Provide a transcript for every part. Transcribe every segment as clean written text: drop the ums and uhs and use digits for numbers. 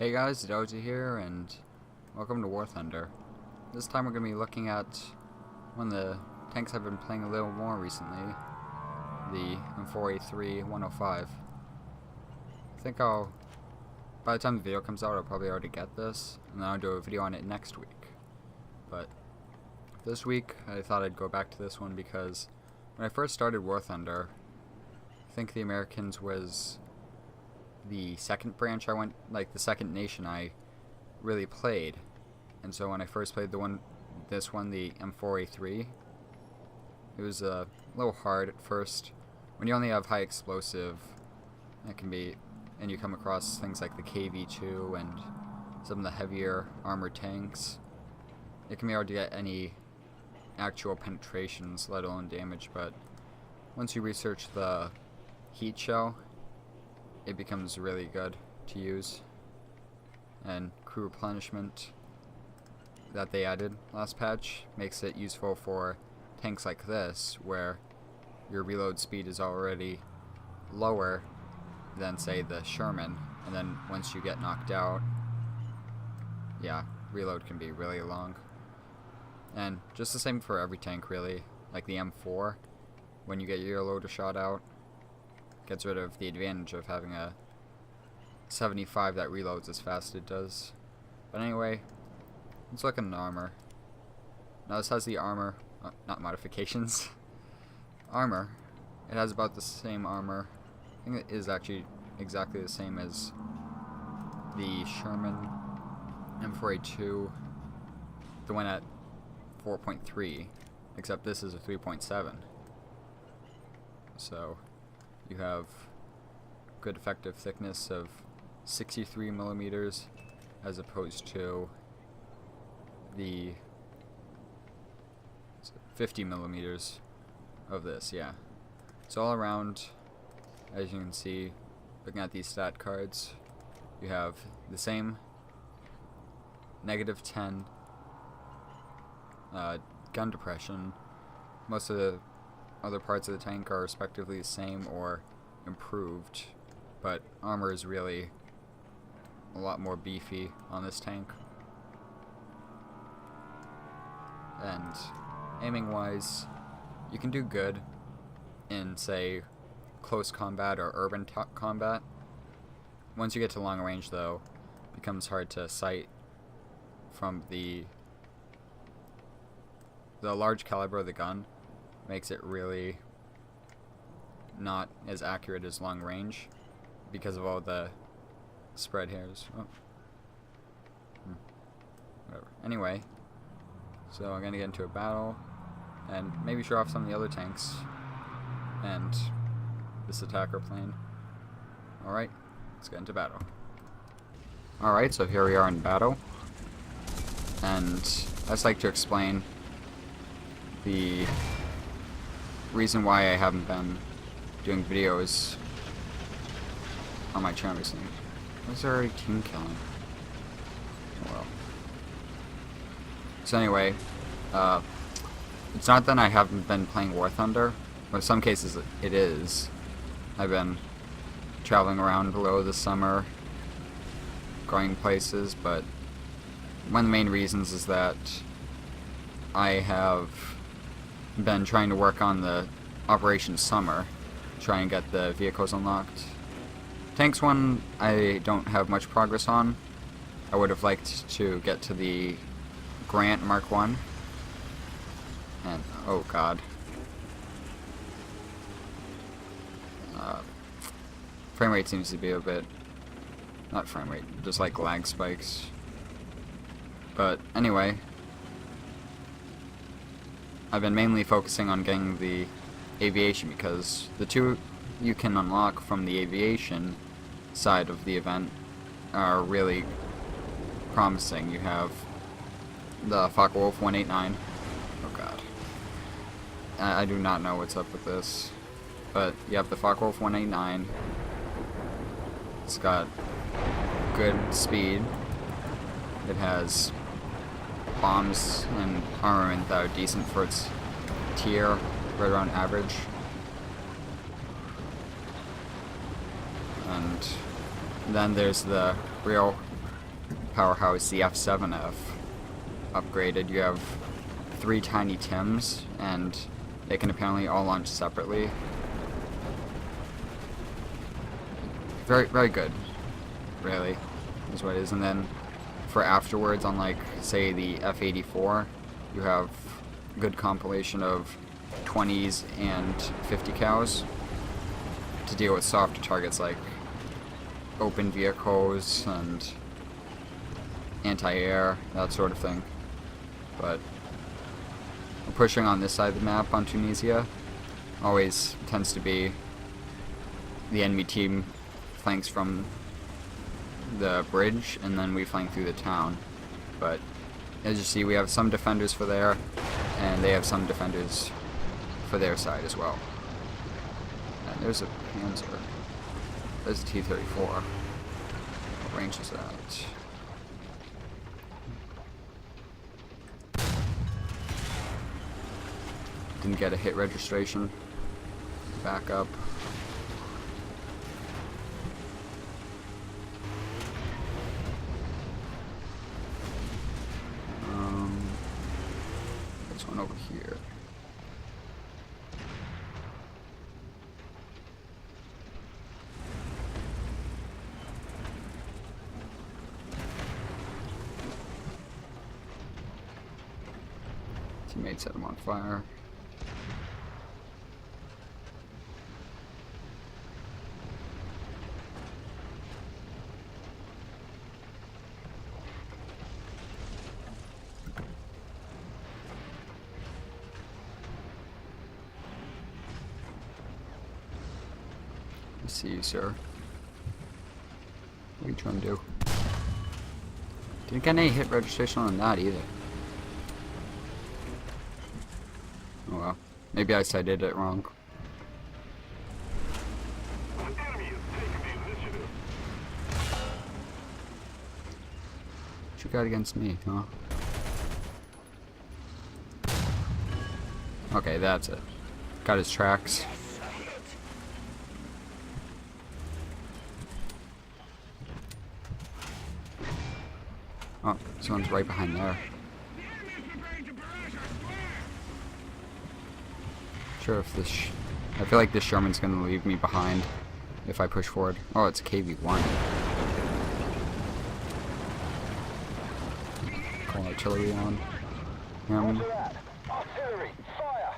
Hey guys, Doja here, and welcome to War Thunder. This time we're going to be looking at one of the tanks I've been playing a little more recently, the M4A3 105. I think by the time the video comes out, I'll probably already get this, and then I'll do a video on it next week. But this week, I thought I'd go back to this one because when I first started War Thunder, I think the Americans was the second branch the second nation I really played. And so when I first played this one, the M4A3, it was a little hard at first. When you only have high explosive, and you come across things like the KV-2 and some of the heavier armored tanks, it can be hard to get any actual penetrations, let alone damage. But once you research the heat shell, it becomes really good to use. And crew replenishment that they added last patch makes it useful for tanks like this, where your reload speed is already lower than, say, the Sherman, and then once you get knocked out, yeah, reload can be really long. And just the same for every tank, really. Like the M4, when you get your loader shot out, gets rid of the advantage of having a 75 that reloads as fast as it does. But anyway, let's look at the armor. Now this has the armor, not modifications, armor. It has about the same armor. I think it is actually exactly the same as the Sherman M4A2, the one at 4.3, except this is a 3.7. So you have good effective thickness of 63 millimeters as opposed to the 50 millimeters of this. Yeah, so all around, as you can see, looking at these stat cards, you have the same -10 gun depression. Most of the other parts of the tank are respectively the same or improved, but armor is really a lot more beefy on this tank. And aiming wise, you can do good in, say, close combat or urban combat. Once you get to long range, though, it becomes hard to sight from the large caliber of the gun. Makes it really not as accurate as long range because of all the spread hairs. Oh. Whatever. Anyway, so I'm gonna get into a battle and maybe show off some of the other tanks and this attacker plane. Alright, let's get into battle. Alright, so here we are in battle, and I'd just like to explain the reason why I haven't been doing videos on my channel recently. Was there already team killing? Oh well. So anyway, it's not that I haven't been playing War Thunder, but in some cases it is. I've been traveling around below this summer, going places, but one of the main reasons is that I have been trying to work on the Operation Summer, try and get the vehicles unlocked. Tanks one I don't have much progress on. I would have liked to get to the Grant Mark 1. And oh god. Frame rate seems to be a bit, not frame rate, just like lag spikes. But anyway, I've been mainly focusing on getting the aviation because the two you can unlock from the aviation side of the event are really promising. You have the Focke-Wulf 189. Oh god. I do not know what's up with this. But you have the Focke-Wulf 189. It's got good speed. It has bombs and armament that are decent for its tier, right around average. And then there's the real powerhouse, the F7F, upgraded. You have 3 tiny Tims, and they can apparently all launch separately. Very, very good, really, is what it is. And then for afterwards, on like, say, the F84, you have good compilation of 20s and 50 cows to deal with softer targets like open vehicles and anti-air, that sort of thing. But pushing on this side of the map on Tunisia always tends to be the enemy team flanks from the bridge, and then we flank through the town. But as you see, we have some defenders for there, and they have some defenders for their side as well. And there's a Panzer. There's a T-34. What range is that? Didn't get a hit registration. Back up. There's one over here. Teammates set him on fire. I see you, sir. What are you trying to do? Didn't get any hit registration on that either. Oh well. Maybe I did it wrong. What you got against me, huh? Okay, that's it. Got his tracks. Oh, someone's right behind there. Sure, if this I feel like this Sherman's gonna leave me behind if I push forward. Oh, it's a KV-1. Call artillery on him. Artillery, fire!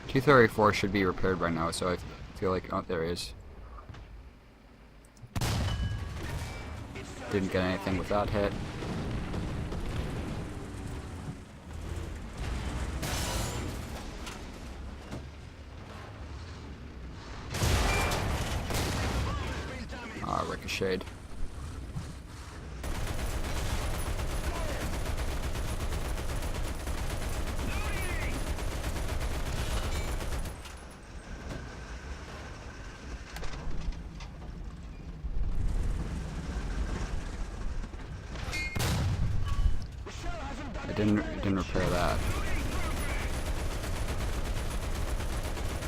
T-34 should be repaired by now, so I feel like, oh, there it is. Didn't get anything with that hit. Ah, ricocheted. Didn't repair that.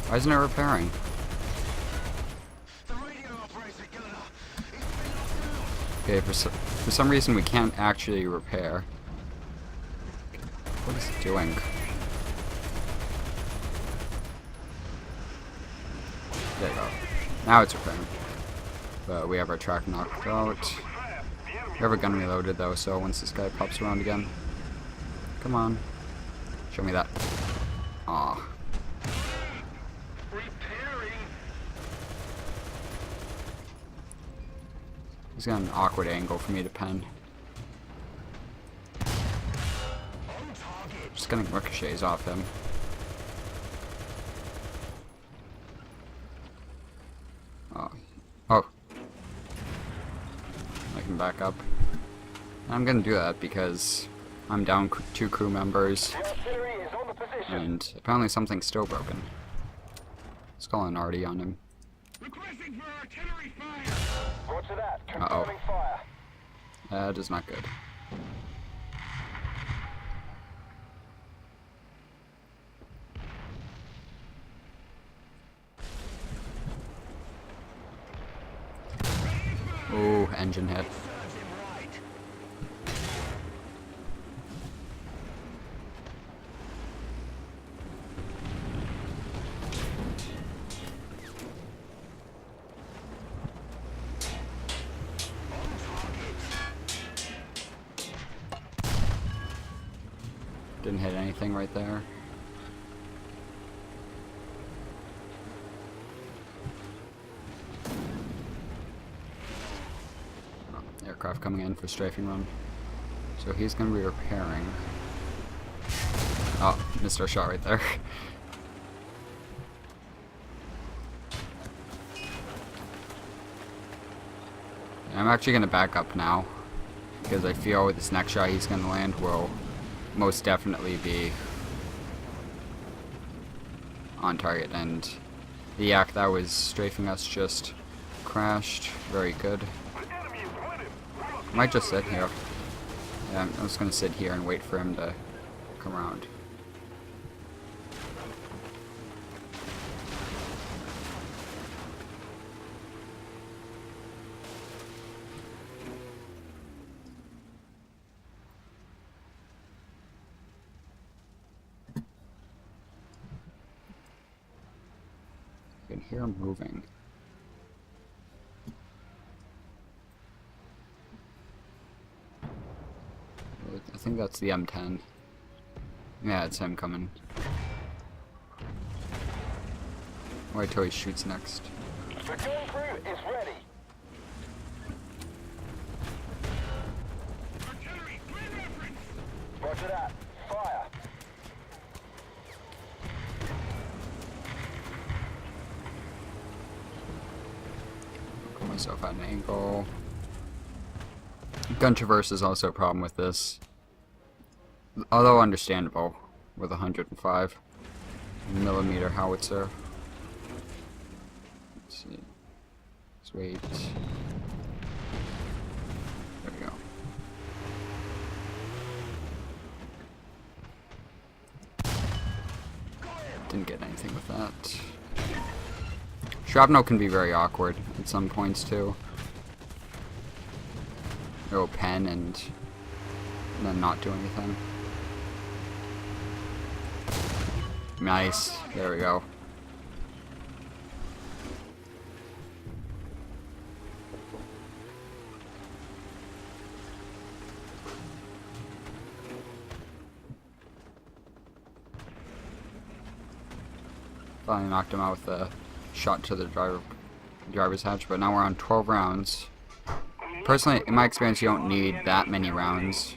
Why isn't it repairing? Okay, for some reason we can't actually repair. What is it doing? There you go. Now it's repairing. But we have our track knocked out. We have a gun reloaded though, so once this guy pops around again. Come on. Show me that. Aw. He's got an awkward angle for me to pen. Just getting ricochets off him. Oh. Oh. I can back up. I'm gonna do that because I'm down 2 crew members, and apparently something's still broken. Let's call an arty on him. Uh-oh. That is not good. engine hit. Didn't hit anything right there. Aircraft coming in for strafing run. So he's going to be repairing. Oh, missed our shot right there. I'm actually going to back up now, because I feel this next shot he's going to land will most definitely be on target, and the yak that was strafing us just crashed. Very good. I might just sit here. Yeah, I'm just going to sit here and wait for him to come around. I can hear him moving. I think that's the M10. Yeah, it's him coming. Wait till he shoots next. The gun crew is ready. Roger that. Fire. Put myself at an angle. Gun traverse is also a problem with this. Although understandable with 105mm howitzer. Let's see. Let's wait. There we go. Didn't get anything with that. Shrapnel can be very awkward at some points too. Go pen and then not do anything. Nice. There we go. Finally knocked him out with a shot to the driver's hatch, but now we're on 12 rounds. Personally, in my experience, you don't need that many rounds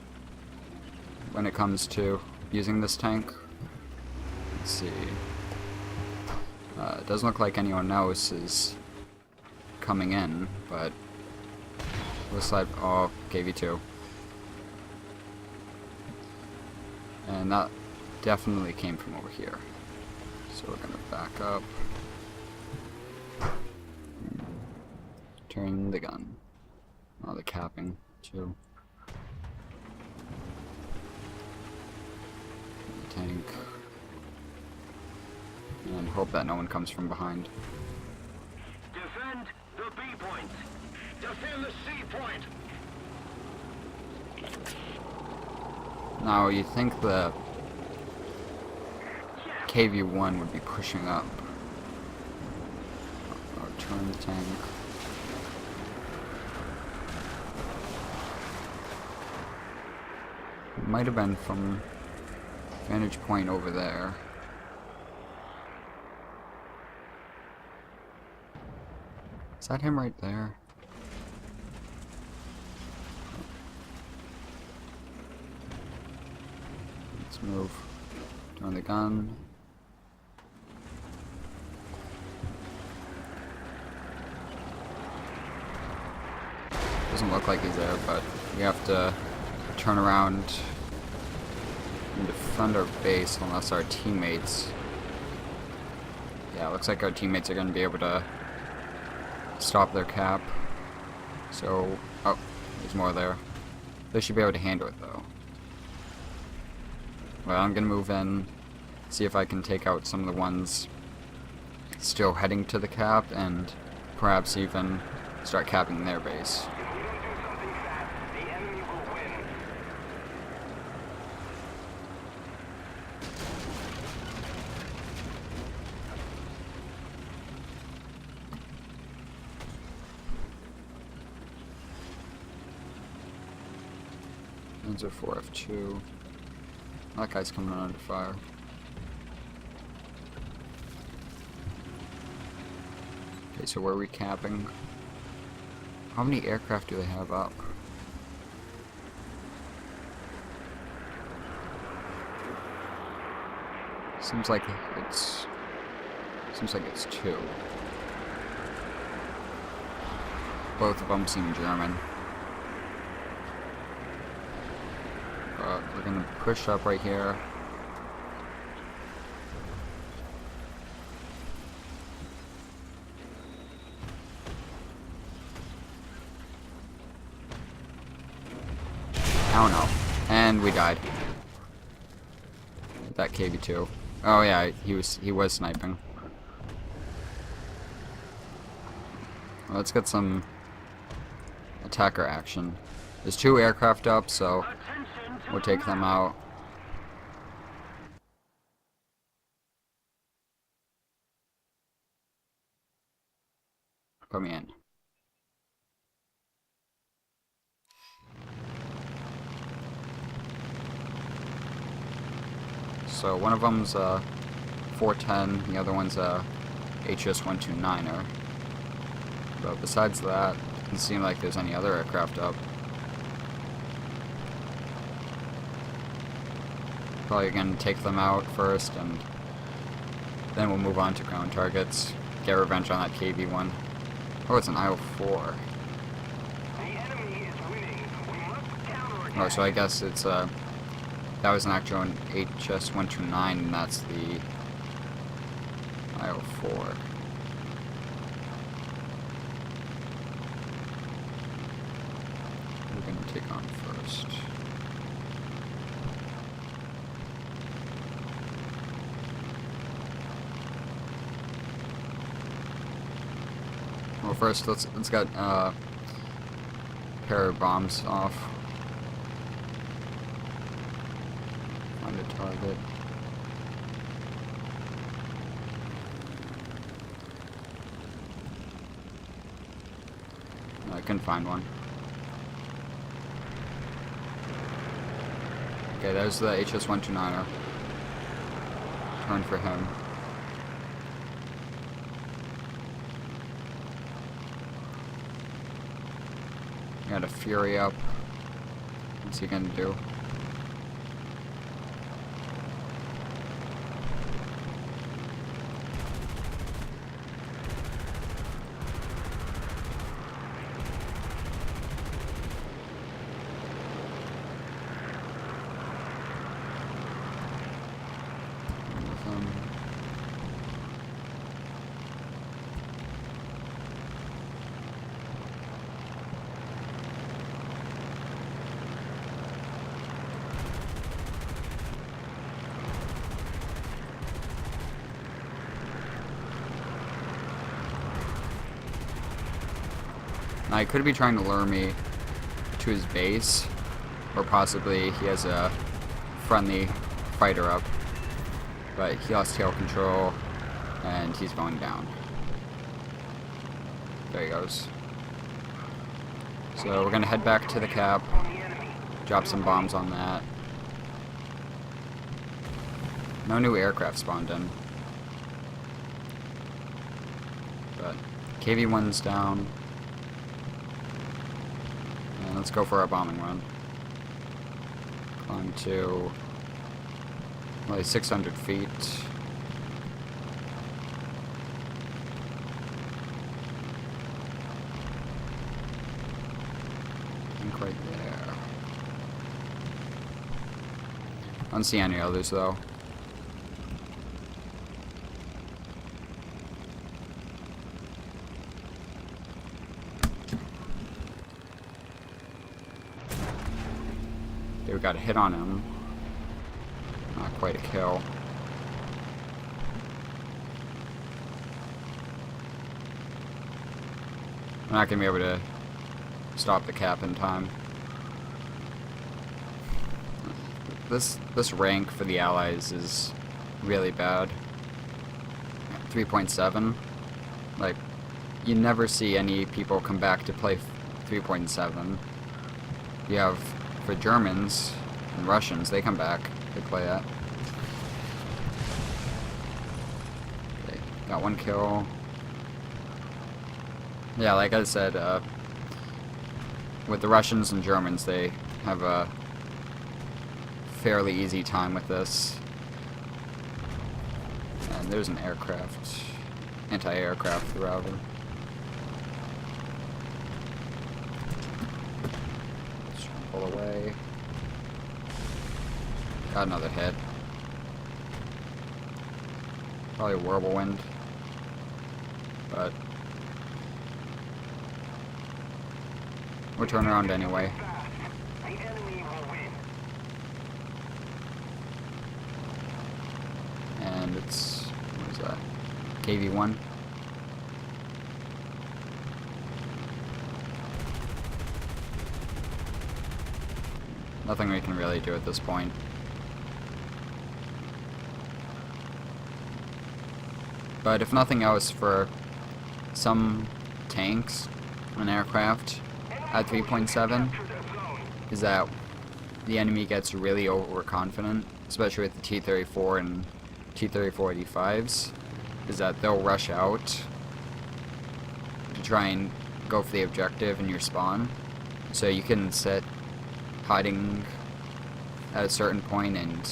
when it comes to using this tank. Let's see. It doesn't look like anyone else is coming in, but looks like, oh, KV2. And that definitely came from over here. So we're gonna back up. Turn the gun. Oh, the capping, too. The tank. And hope that no one comes from behind. Defend the B point. Defend the C point. Now, you'd think the KV-1 would be pushing up. Oh, turn the tank. Might have been from vantage point over there. Is that him right there? Let's move. Turn the gun. Doesn't look like he's there, but we have to turn around and defend our base unless our teammates... Yeah, looks like our teammates are going to be able to stop their cap. So, oh, there's more there. They should be able to handle it though. Well, I'm going to move in, see if I can take out some of the ones still heading to the cap, and perhaps even start capping their base. M4A3. That guy's coming under fire. Okay, so we're recapping. How many aircraft do they have up? Seems like it's two. Both of them seem German. We're gonna push up right here. Oh no. And we died. That KV-2. Oh yeah, he was sniping. Well, let's get some attacker action. There's 2 aircraft up, so we'll take them out. Put me in. So one of them's a 410, the other one's a HS-129er. But besides that, it doesn't seem like there's any other aircraft up. Probably gonna take them out first, and then we'll move on to ground targets. Get revenge on that KV-1. Oh, it's an IO-4. Oh, so I guess it's that was an actual HS-129, and that's the IO-4. We're gonna take on first. Well, first let's get a pair of bombs off. Find a target. I couldn't find one. Okay, there's the HS-129er. Turn for him. Got a Fury up. What's he gonna do? Now, he could be trying to lure me to his base, or possibly he has a friendly fighter up, but he lost tail control, and he's going down. There he goes. So we're going to head back to the cap, drop some bombs on that. No new aircraft spawned in. But KV-1's down. And let's go for our bombing run. Climb to only 600 feet. I think right there. I don't see any others though. Okay, we got a hit on him. Not quite a kill. We're not gonna be able to stop the cap in time. This rank for the Allies is really bad. 3.7. Like, you never see any people come back to play 3.7. You have for Germans and Russians, they come back. They play that. Okay, got one kill. Yeah, like I said, with the Russians and Germans, they have a fairly easy time with this. And there's an aircraft, anti-aircraft router. Let's pull away. Got another hit. Probably a whirlwind, but we'll turn around anyway. And it's, what is that? KV-1. Nothing we can really do at this point. But if nothing else, for some tanks and aircraft at 3.7, is that the enemy gets really overconfident, especially with the T-34 and T-34-85s, is that they'll rush out to try and go for the objective in your spawn. So you can sit hiding at a certain point and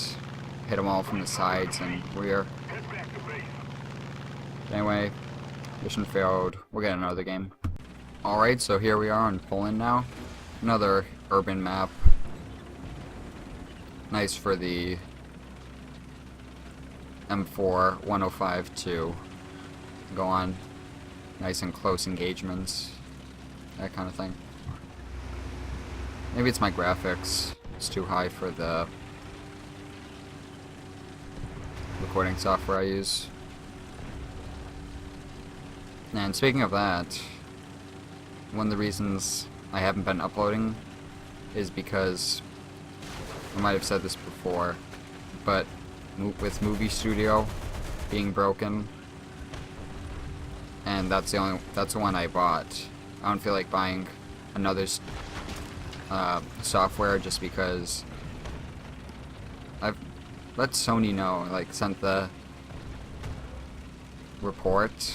hit them all from the sides and rear. Anyway, mission failed. We'll get another game. Alright, so here we are in Poland now. Another urban map. Nice for the M4A3 to go on. Nice and close engagements. That kind of thing. Maybe it's my graphics. It's too high for the recording software I use. And speaking of that, one of the reasons I haven't been uploading is because, I might have said this before, but with Movie Studio being broken, and that's the one I bought. I don't feel like buying another software just because I've let Sony know, like sent the report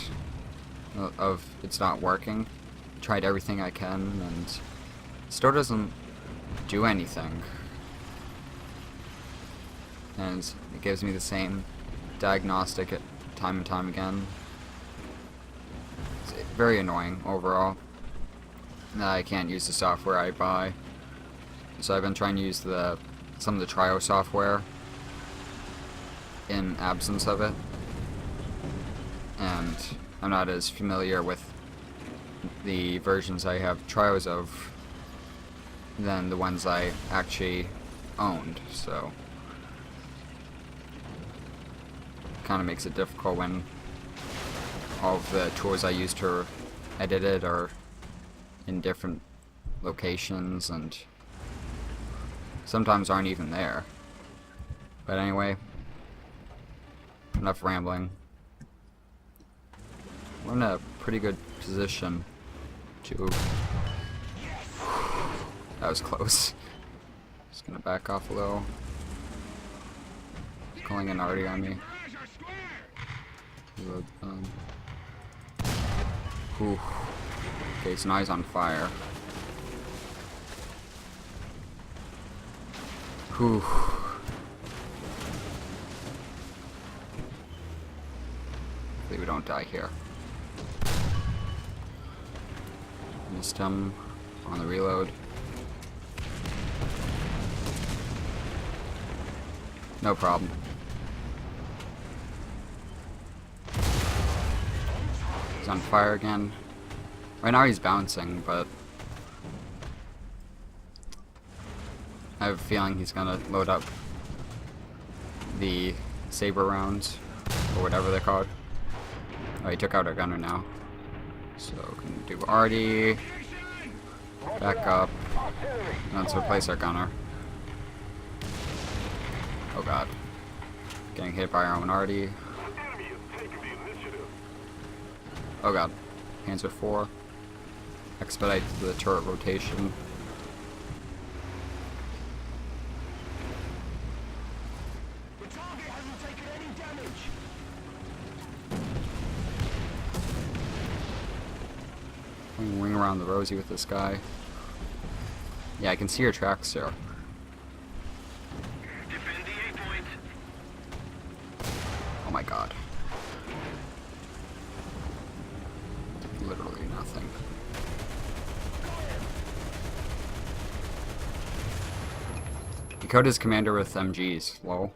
of it's not working. Tried everything I can and still doesn't do anything. And it gives me the same diagnostic time and time again. It's very annoying overall that I can't use the software I buy. So I've been trying to use some of the Trio software in absence of it. And I'm not as familiar with the versions I have trials of than the ones I actually owned, so kind of makes it difficult when all of the tools I use to edit it are in different locations and sometimes aren't even there. But anyway, enough rambling. We're in a pretty good position to... That was close. Just gonna back off a little. He's calling an arty on me. Reload gun. Whew. Okay, so now he's on fire. Whew. Hopefully we don't die here. Missed him on the reload. No problem. He's on fire again. Right now he's bouncing, but I have a feeling he's gonna load up the saber rounds, or whatever they're called. Oh, he took out our gunner now. So, can do arty, back up, and let's replace our gunner. Oh god. Getting hit by our own arty. Oh god. Panzer 4. Expedite the turret rotation. down the Rosie with this guy. Yeah, I can see your tracks there. Defend the A point. Oh my god. Literally nothing. He killed his commander with MGs, lol.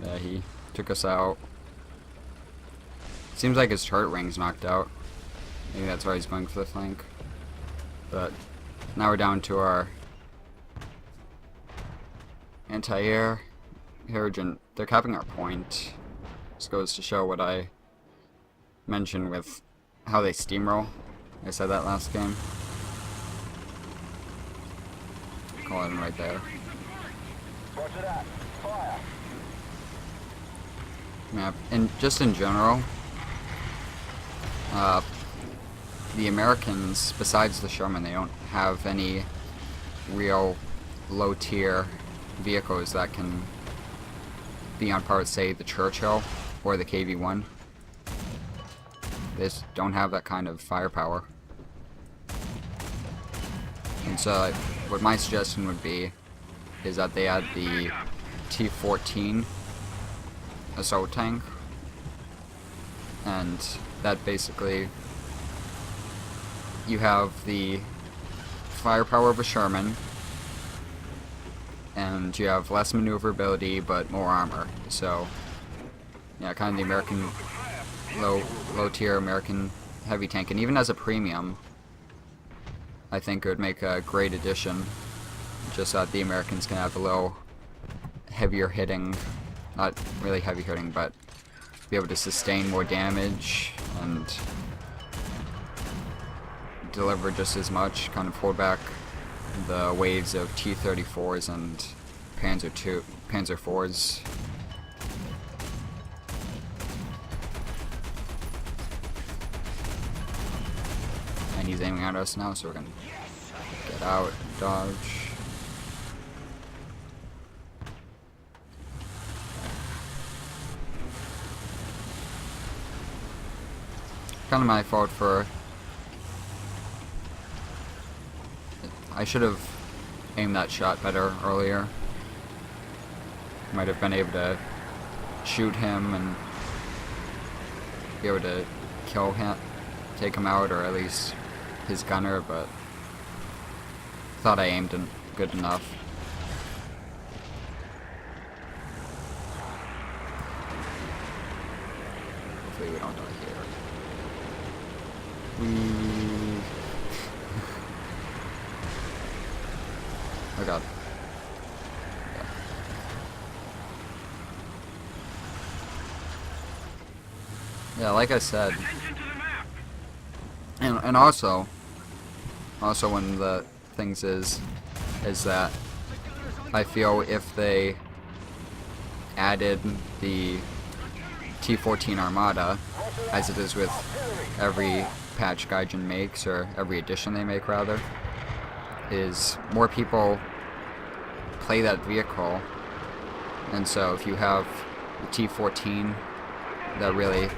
Yeah, he took us out. Seems like his turret ring's knocked out. Maybe that's why he's going for the flank. But now we're down to our anti-air. They're capping our point. This goes to show what I mentioned with how they steamroll. I said that last game. Call him right there. Roger that. Fire. Yeah, and just in general, the Americans, besides the Sherman, they don't have any real low-tier vehicles that can be on par with, say, the Churchill or the KV-1. They just don't have that kind of firepower. And so, what my suggestion would be is that they add the T-14 assault tank, and that basically you have the firepower of a Sherman, and you have less maneuverability but more armor. So yeah, kind of the American low tier American heavy tank, and even as a premium, I think it would make a great addition. Just so that the Americans can have a little heavier hitting, not really heavy hitting, but be able to sustain more damage and deliver just as much, kind of hold back the waves of T-34s and Panzer IVs. And he's aiming at us now, so we're gonna get out, dodge. Kind of my fault for... I should have aimed that shot better earlier. Might have been able to shoot him and be able to kill him, take him out, or at least his gunner, but thought I aimed him good enough. Hopefully we don't die here. Oh god. Yeah, like I said, and also one of the things is that I feel if they added the T-14 Armada, as it is with every patch Gaijin makes, or every edition they make rather, is more people play that vehicle, and so if you have the T-14, that really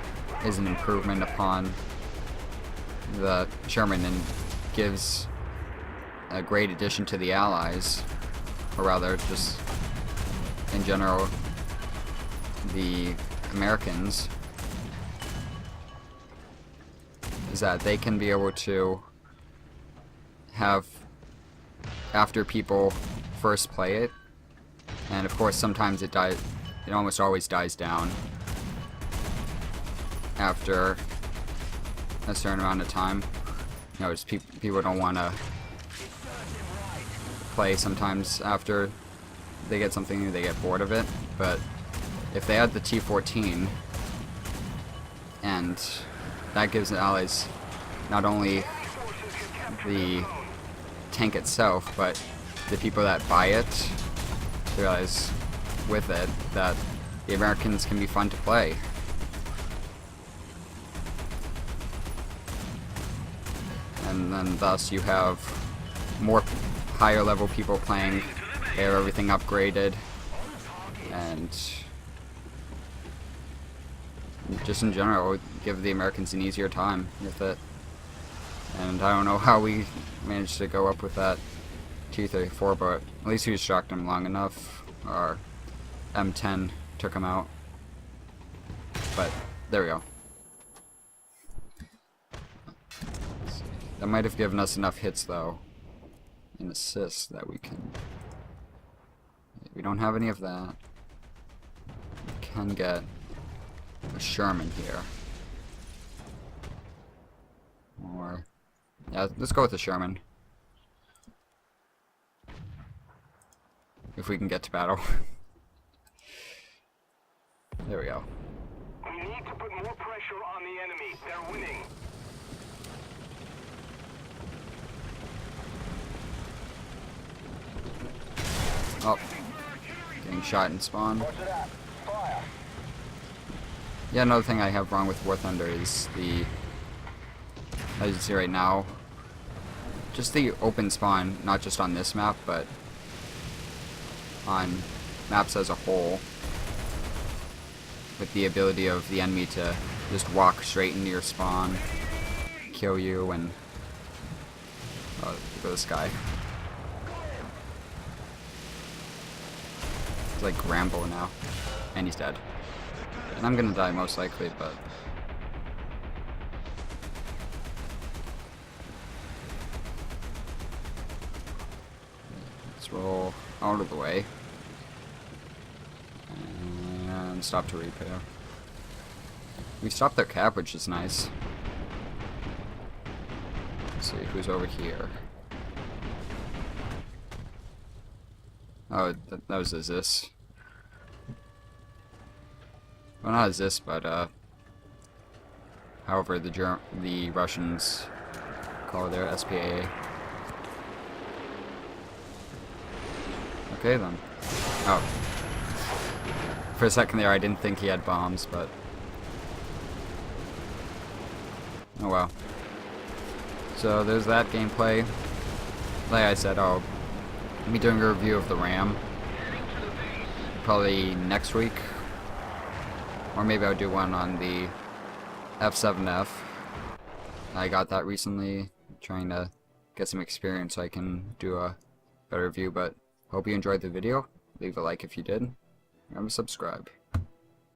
is an improvement upon the Sherman and gives a great addition to the Allies, or rather just in general the Americans, is that they can be able to have, after people first play it, and of course sometimes it almost always dies down after a certain amount of time. You know, just people don't want to play sometimes after they get something new, they get bored of it. But if they add the T-14, and that gives the Allies not only the tank itself, but the people that buy it realize with it that the Americans can be fun to play. And then thus you have more higher level people playing, they have everything upgraded, and just in general give the Americans an easier time with it. And I don't know how we managed to go up with that T-34, but at least we distracted him long enough. Our M10 took him out. But there we go. That might have given us enough hits though, and assists that we can. We don't have any of that. We can get a Sherman here. Or yeah, let's go with the Sherman. If we can get to battle. There we go. We need to put more pressure on the enemy. They're winning. Oh, getting shot in spawn. Yeah, another thing I have wrong with War Thunder is the, as you see right now, just the open spawn, not just on this map, but on maps as a whole, with the ability of the enemy to just walk straight into your spawn, kill you, and oh, look at this guy. It's like Rambo now, and he's dead. And I'm gonna die most likely, but let's roll out of the way and stop to repair. We stopped their cap, which is nice. Let's see who's over here. Oh, that was a Zis. Well, not a Zis, but however the Russians call their SPA. Okay then. Oh. For a second there I didn't think he had bombs, but oh well. So there's that gameplay. Like I said, I'll be doing a review of the RAM probably next week. Or maybe I'll do one on the F7F. I got that recently, trying to get some experience so I can do a better review, but hope you enjoyed the video. Leave a like if you did. Remember to subscribe.